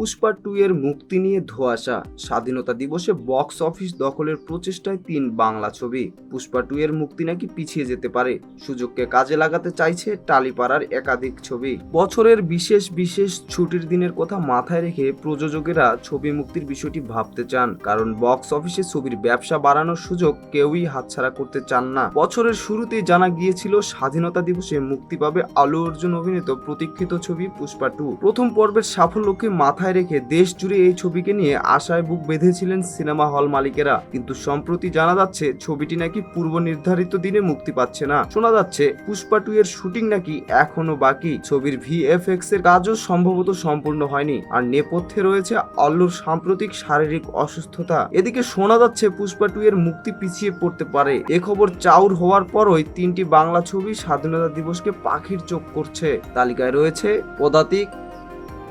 পুষ্পা 2 এর মুক্তি নিয়ে ধোঁয়াশা। স্বাধীনতা দিবসে বক্স অফিস দখলের প্রচেষ্টায় 3 বাংলা ছবি। পুষ্পা 2 এর মুক্তি নাকি পিছিয়ে যেতে পারে, সুযোগকে কাজে লাগাতে চাইছে টালিপাড়ার একাধিক ছবি। বছরের বিশেষ বিশেষ ছুটির দিনের কথা মাথায় রেখে প্রযোজকেরা ছবি মুক্তির বিষয়টি ভাবতে চান, কারণ বক্স অফিসে ছবির ব্যবসা বাড়ানোর সুযোগ কেউই হাতছাড়া করতে চান না। বছরের শুরুতেই জানা গিয়েছিল স্বাধীনতা দিবসে মুক্তি পাবে আল্লু অর্জুন অভিনীত প্রতীক্ষিত ছবি পুষ্পা 2। প্রথম পর্বের সাফল্যকে মাথায় রেখে দেশ জুড়ে এই ছবিকে নিয়ে আশায় বুক বেঁধেছিলেন সিনেমা হল মালিকেরা, কিন্তু সম্প্রতি জানা যাচ্ছে ছবিটি নাকি পূর্ব নির্ধারিত দিনে মুক্তি পাচ্ছে না। শোনা যাচ্ছে পুষ্পা 2 এর শুটিং নাকি এখনো বাকি, ছবির ভিএফএক্স এর কাজও সম্ভবত সম্পূর্ণ হয়নি, আর নেপথ্যে রয়েছে আল্লুর সাম্প্রতিক শারীরিক অসুস্থতা। এদিকে শোনা যাচ্ছে পুষ্পা 2 এর মুক্তি পিছিয়ে পড়তে পারে। এ খবর চাউর হওয়ার পরই 3টি বাংলা ছবি স্বাধীনতা দিবসকে পাখির চোখ করছে। তালিকায় রয়েছে পদাতিক,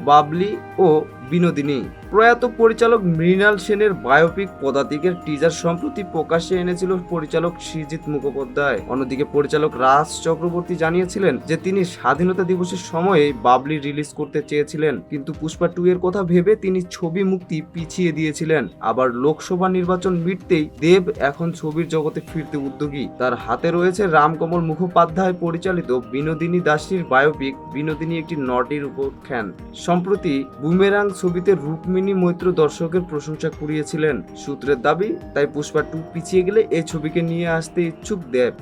বাবলি ও বিনোদিনী। প্রয়াত পরিচালক মৃণাল সেনের বায়োপিক পদাতিকের টিজার সম্প্রতি প্রকাশ্যে এনেছিল পরিচালক সৃজিত মুখোপাধ্যায়। অন্যদিকে পরিচালক রাজ চক্রবর্তী জানিয়েছিলেন যে তিনি স্বাধীনতা দিবসের সময়ে বাবলি রিলিজ করতে চেয়েছিলেন, কিন্তু পুষ্পা 2 এর কথা ভেবে তিনি ছবি মুক্তি পিছিয়ে দিয়েছিলেন। আবার লোকসভা নির্বাচন মিটতেই দেব এখন ছবির জগতে ফিরতে উদ্যোগী। তার হাতে রয়েছে রামকমল মুখোপাধ্যায় পরিচালিত বিনোদিনী দাসীর বায়োপিক বিনোদিনী একটি নটির উপাখ্যান। সম্প্রতি বুমেরাং ছবিতে রুক্মিণী মৈত্র দর্শকের প্রশংসা কুড়িয়েছিলেন। সূত্রের দাবি, তাই পুষ্পা 2 পিছিয়ে গেলে এই ছবিকে নিয়ে আসতে ইচ্ছুক দেব।